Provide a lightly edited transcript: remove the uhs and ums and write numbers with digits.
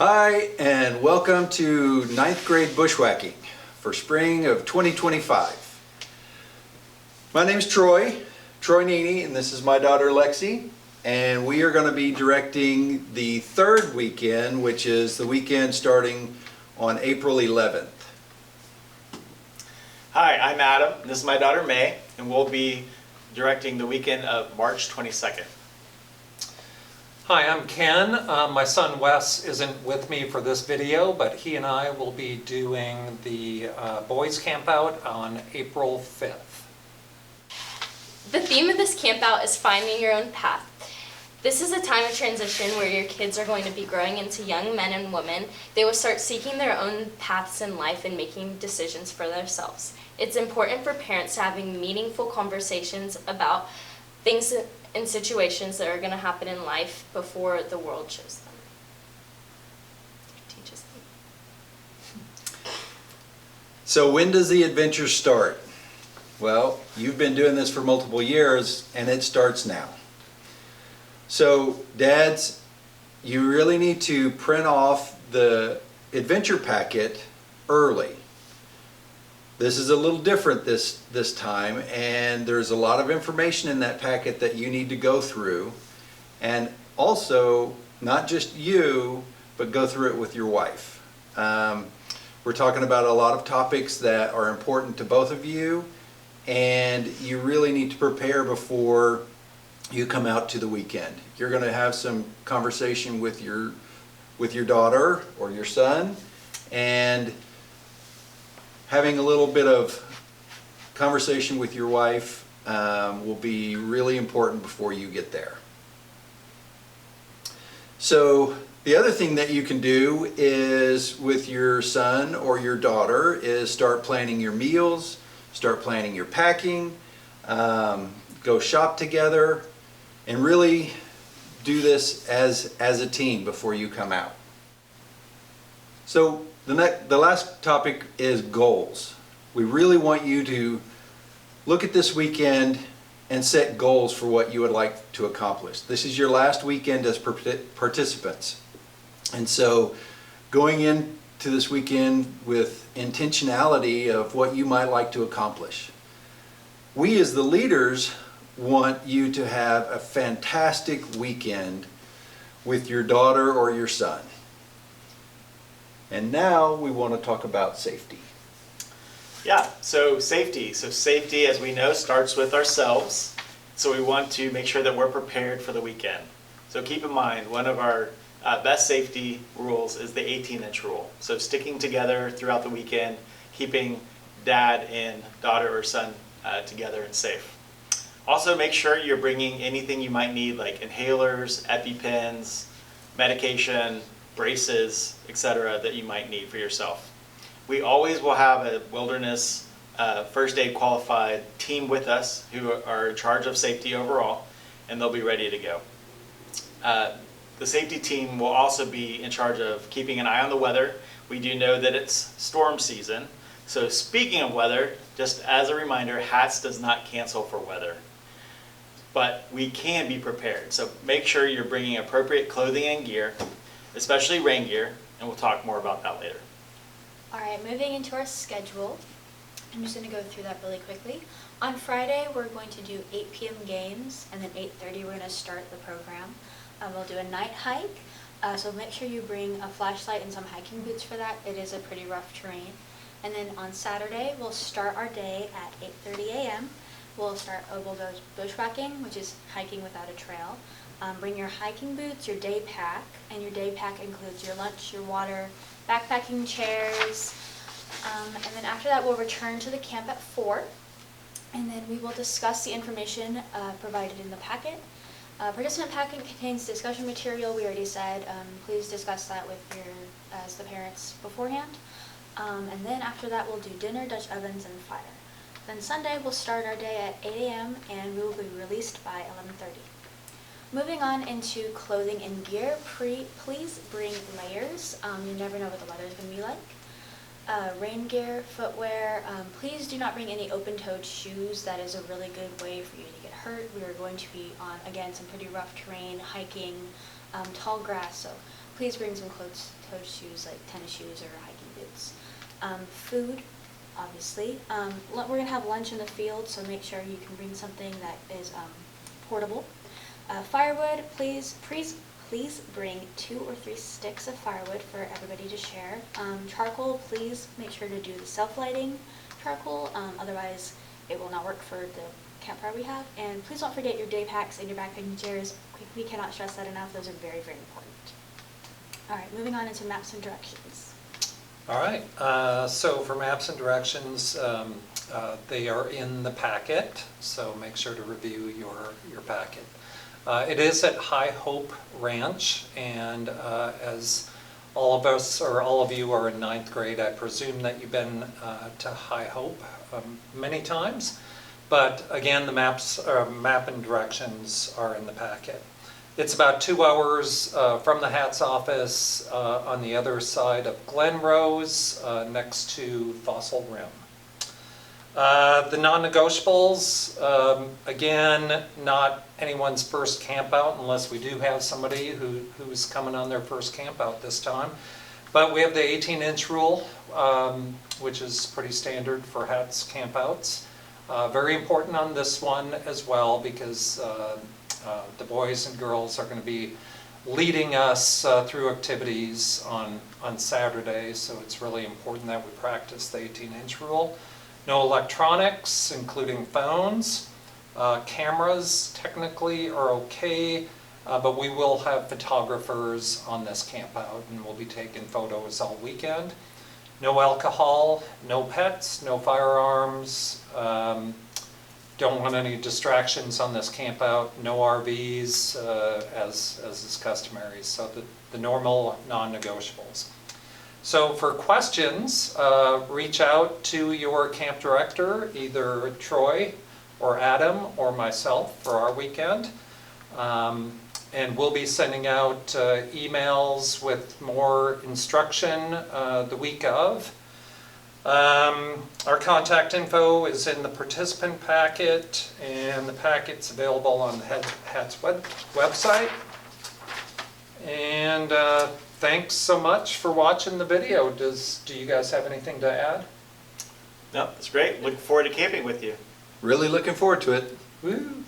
Hi, and welcome to 9th grade Bushwhacking for spring of 2025. My name is Troy Nini, and this is my daughter Lexi, and we are going to be directing the third weekend, which is the weekend starting on April 11th. Hi, I'm Adam. This is my daughter May, and we'll be directing the weekend of March 22nd. Hi, I'm Ken. My son Wes isn't with me for this video, but he and I will be doing the boys camp out on April 5th. The theme of this camp out is finding your own path. This is a time of transition where your kids are going to be growing into young men and women. They will start seeking their own paths in life and making decisions for themselves. It's important for parents to having meaningful conversations about things and situations that are going to happen in life before the world shows them. Teaches them. So when does the adventure start? Well, you've been doing this for multiple years, and it starts now. So dads, you really need to print off the adventure packet early. This is a little different this time, and there's a lot of information in that packet that you need to go through, and also not just you, but go through it with your wife. We're talking about a lot of topics that are important to both of you, and you really need to prepare before you come out to the weekend. You're going to have some conversation with your daughter or your son, and having a little bit of conversation with your wife will be really important before you get there. So the other thing that you can do is with your son or your daughter is start planning your meals, start planning your packing, go shop together, and really do this as a team before you come out. So the last topic is goals. We really want you to look at this weekend and set goals for what you would like to accomplish. This is your last weekend as participants. And so going into this weekend with intentionality of what you might like to accomplish. We as the leaders want you to have a fantastic weekend with your daughter or your son. And now we want to talk about safety. Yeah, so safety. So safety, as we know, starts with ourselves. So we want to make sure that we're prepared for the weekend. So keep in mind, one of our best safety rules is the 18-inch rule. So sticking together throughout the weekend, keeping dad and daughter or son together and safe. Also, make sure you're bringing anything you might need, like inhalers, EpiPens, medication, braces, etc., that you might need for yourself. We always will have a wilderness first aid qualified team with us who are in charge of safety overall, and they'll be ready to go. The safety team will also be in charge of keeping an eye on the weather. We do know that it's storm season, so speaking of weather, just as a reminder, HATS does not cancel for weather. But we can be prepared, so make sure you're bringing appropriate clothing and gear, especially rain gear, and we'll talk more about that later. All right, moving into our schedule, I'm just going to go through that really quickly. On Friday, we're going to do 8 p.m. games, and then 8:30 we're going to start the program. We'll do a night hike, so make sure you bring a flashlight and some hiking boots for that. It is a pretty rough terrain. And then on Saturday, we'll start our day at 8:30 a.m. We'll do bushwhacking, which is hiking without a trail. Bring your hiking boots, your day pack, and your day pack includes your lunch, your water, backpacking chairs, and then after that we'll return to the camp at 4, and then we will discuss the information provided in the packet. Participant packet contains discussion material. We already said please discuss that with the parents beforehand, and then after that we'll do dinner, Dutch ovens, and fire. Then Sunday we'll start our day at 8 a.m. and we will be released by 11:30. Moving on into clothing and gear, please bring layers. You never know what the weather is going to be like. Rain gear, footwear, please do not bring any open-toed shoes. That is a really good way for you to get hurt. We are going to be on, again, some pretty rough terrain, hiking, tall grass, so please bring some closed-toed shoes like tennis shoes or hiking boots. Food, obviously. We're going to have lunch in the field, so make sure you can bring something that is portable. Firewood, please bring 2 or 3 sticks of firewood for everybody to share. Charcoal, please make sure to do the self-lighting charcoal, otherwise it will not work for the campfire we have. And please don't forget your day packs and your backpacking chairs. We cannot stress that enough. Those are very, very important. All right, moving on into maps and directions. All right, so for maps and directions, they are in the packet, so make sure to review your packet. It is at High Hope Ranch, and as all of us, or all of you are in 9th grade, I presume that you've been to High Hope many times. But again, the map and directions are in the packet. It's about 2 hours from the Hats office on the other side of Glen Rose, next to Fossil Rim. The non-negotiables, again, not anyone's first camp out unless we do have somebody who's coming on their first camp out this time. But we have the 18-inch rule, which is pretty standard for Hats campouts. Very important on this one as well, because the boys and girls are going to be leading us through activities on Saturday, so it's really important that we practice the 18-inch rule. No electronics, including phones. Cameras technically are okay, but we will have photographers on this camp out, and we'll be taking photos all weekend. No alcohol, no pets, no firearms. Don't want any distractions on this camp out. No RVs, as is customary. So the normal non-negotiables. So for questions, reach out to your camp director, either Troy or Adam or myself for our weekend. And we'll be sending out emails with more instruction the week of. Our contact info is in the participant packet, and the packet's available on the Hats website. And thanks so much for watching the video. Do you guys have anything to add? No, that's great. Looking forward to camping with you. Really looking forward to it. Woo!